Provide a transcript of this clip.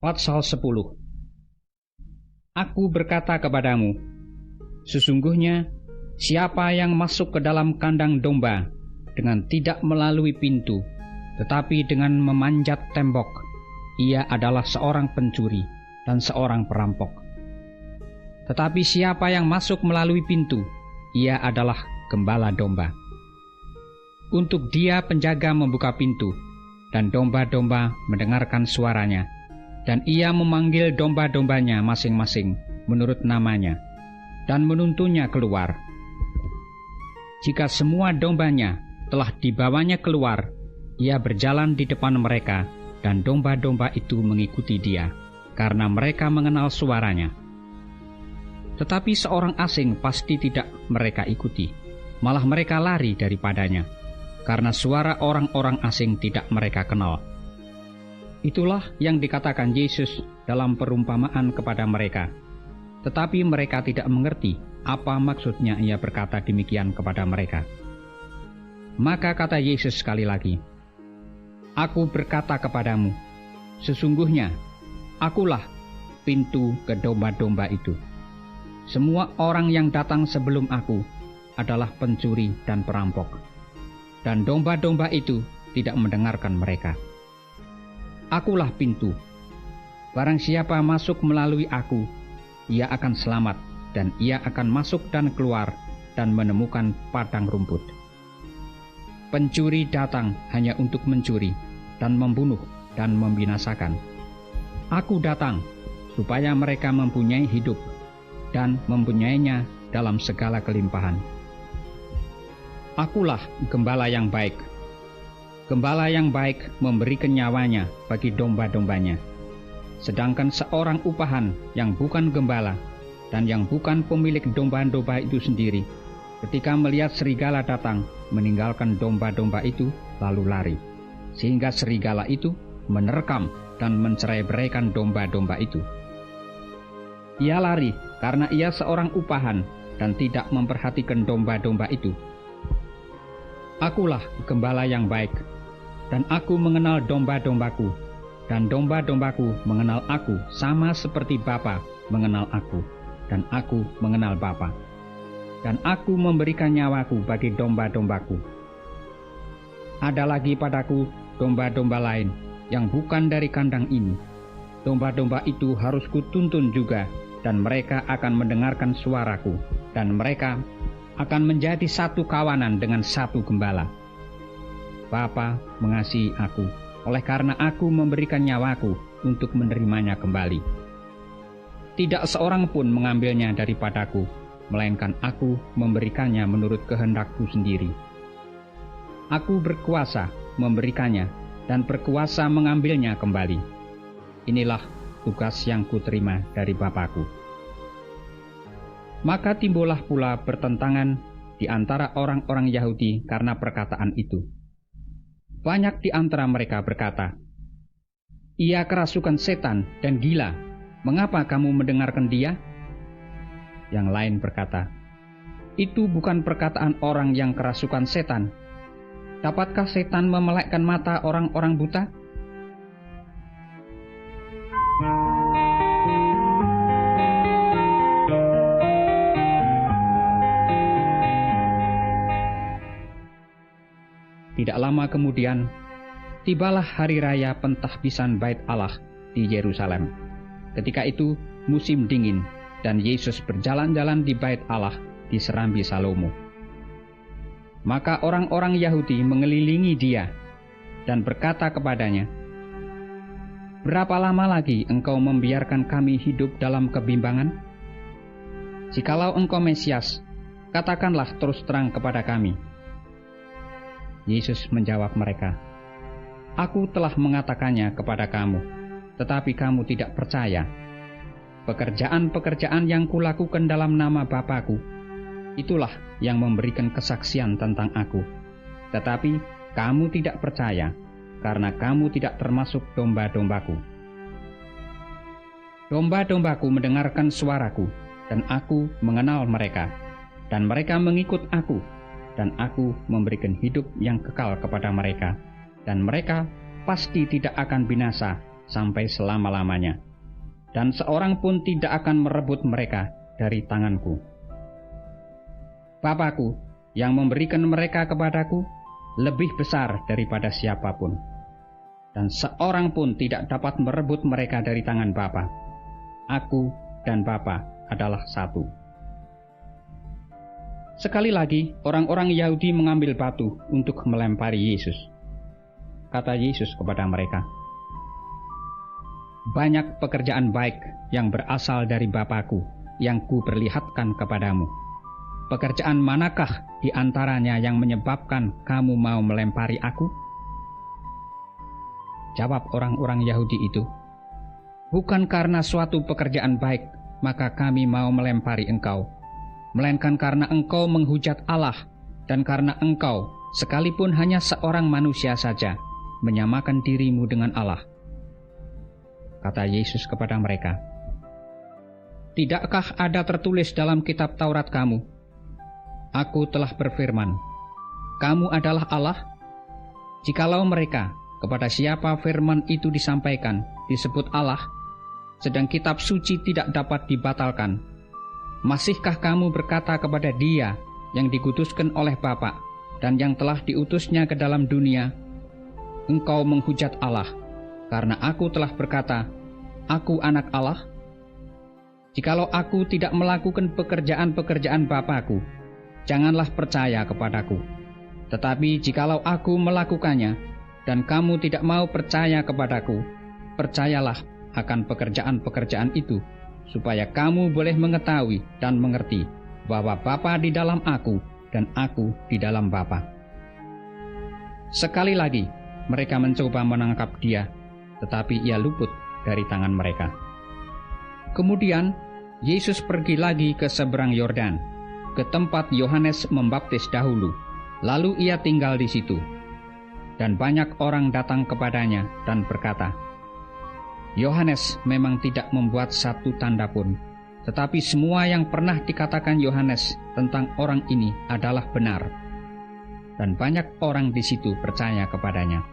Pasal 10. Aku berkata kepadamu, sesungguhnya siapa yang masuk ke dalam kandang domba dengan tidak melalui pintu, tetapi dengan memanjat tembok, ia adalah seorang pencuri dan seorang perampok. Tetapi siapa yang masuk melalui pintu, ia adalah gembala domba. Untuk dia penjaga membuka pintu, dan domba-domba mendengarkan suaranya, dan ia memanggil domba-dombanya masing-masing menurut namanya, dan menuntunnya keluar. Jika semua dombanya telah dibawanya keluar, ia berjalan di depan mereka, dan domba-domba itu mengikuti dia, karena mereka mengenal suaranya. Tetapi seorang asing pasti tidak mereka ikuti, malah mereka lari daripadanya, karena suara orang-orang asing tidak mereka kenal. Itulah yang dikatakan Yesus dalam perumpamaan kepada mereka. Tetapi mereka tidak mengerti apa maksudnya ia berkata demikian kepada mereka. Maka kata Yesus sekali lagi, Aku berkata kepadamu, sesungguhnya akulah pintu ke domba-domba itu. Semua orang yang datang sebelum aku adalah pencuri dan perampok, dan domba-domba itu tidak mendengarkan mereka. Akulah pintu. Barang siapa masuk melalui aku, ia akan selamat, dan ia akan masuk dan keluar dan menemukan padang rumput. Pencuri datang hanya untuk mencuri dan membunuh dan membinasakan. Aku datang supaya mereka mempunyai hidup dan mempunyainya dalam segala kelimpahan. Akulah gembala yang baik. Gembala yang baik memberikan nyawanya bagi domba-dombanya. Sedangkan seorang upahan yang bukan gembala dan yang bukan pemilik domba-domba itu sendiri, ketika melihat serigala datang, meninggalkan domba-domba itu lalu lari, sehingga serigala itu menerkam dan mencerai-beraikan domba-domba itu. Ia lari karena ia seorang upahan dan tidak memperhatikan domba-domba itu. Akulah gembala yang baik, dan aku mengenal domba-dombaku, dan domba-dombaku mengenal aku sama seperti Bapa mengenal aku, dan aku mengenal Bapa. Dan aku memberikan nyawaku bagi domba-dombaku. Ada lagi padaku domba-domba lain yang bukan dari kandang ini. Domba-domba itu harus kutuntun juga, dan mereka akan mendengarkan suaraku, dan mereka akan menjadi satu kawanan dengan satu gembala. Bapa mengasihi aku, oleh karena aku memberikan nyawaku untuk menerimanya kembali. Tidak seorang pun mengambilnya daripadaku, melainkan aku memberikannya menurut kehendakku sendiri. Aku berkuasa memberikannya dan berkuasa mengambilnya kembali. Inilah tugas yang kuterima dari Bapa-Ku. Maka timbullah pula pertentangan di antara orang-orang Yahudi karena perkataan itu. Banyak di antara mereka berkata, Ia kerasukan setan dan gila, mengapa kamu mendengarkan dia? Yang lain berkata, Itu bukan perkataan orang yang kerasukan setan. Dapatkah setan memelekkan mata orang-orang buta? Tidak lama kemudian, tibalah hari raya pentahbisan Bait Allah di Yerusalem. Ketika itu musim dingin, dan Yesus berjalan-jalan di Bait Allah di serambi Salomo. Maka orang-orang Yahudi mengelilingi dia dan berkata kepadanya, Berapa lama lagi engkau membiarkan kami hidup dalam kebimbangan? Jikalau engkau Mesias, katakanlah terus terang kepada kami. Yesus menjawab mereka, Aku telah mengatakannya kepada kamu, tetapi kamu tidak percaya. Pekerjaan-pekerjaan yang kulakukan dalam nama Bapa-Ku, itulah yang memberikan kesaksian tentang aku. Tetapi kamu tidak percaya, karena kamu tidak termasuk domba-dombaku. Domba-dombaku mendengarkan suaraku, dan aku mengenal mereka, dan mereka mengikut aku, dan aku memberikan hidup yang kekal kepada mereka, dan mereka pasti tidak akan binasa, sampai selama-lamanya, dan seorang pun tidak akan merebut mereka dari tanganku. Bapa-Ku yang memberikan mereka kepadaku lebih besar daripada siapapun, dan seorang pun tidak dapat merebut mereka dari tangan Bapa. Aku dan Bapa adalah satu. Sekali lagi, orang-orang Yahudi mengambil batu untuk melempari Yesus. Kata Yesus kepada mereka, "Banyak pekerjaan baik yang berasal dari Bapa-Ku yang kuperlihatkan kepadamu. Pekerjaan manakah di antaranya yang menyebabkan kamu mau melempari aku?" Jawab orang-orang Yahudi itu, "Bukan karena suatu pekerjaan baik maka kami mau melempari engkau, melainkan karena engkau menghujat Allah, dan karena engkau, sekalipun hanya seorang manusia saja, menyamakan dirimu dengan Allah." Kata Yesus kepada mereka, "Tidakkah ada tertulis dalam kitab Taurat kamu, Aku telah berfirman, kamu adalah Allah? Jikalau mereka, kepada siapa firman itu disampaikan, disebut Allah, sedang kitab suci tidak dapat dibatalkan, masihkah kamu berkata kepada Dia yang dikutuskan oleh Bapa dan yang telah diutusnya ke dalam dunia, engkau menghujat Allah, karena aku telah berkata, aku anak Allah? Jikalau aku tidak melakukan pekerjaan-pekerjaan Bapa-Ku, janganlah percaya kepadaku. Tetapi jikalau aku melakukannya, dan kamu tidak mau percaya kepadaku, percayalah akan pekerjaan-pekerjaan itu, supaya kamu boleh mengetahui dan mengerti bahwa Bapa di dalam aku dan aku di dalam Bapa." Sekali lagi mereka mencoba menangkap Dia, tetapi Ia luput dari tangan mereka. Kemudian Yesus pergi lagi ke seberang Yordan, ke tempat Yohanes membaptis dahulu, lalu Ia tinggal di situ. Dan banyak orang datang kepadanya dan berkata, "Yohanes memang tidak membuat satu tanda pun, tetapi semua yang pernah dikatakan Yohanes tentang orang ini adalah benar." Dan banyak orang di situ percaya kepadanya.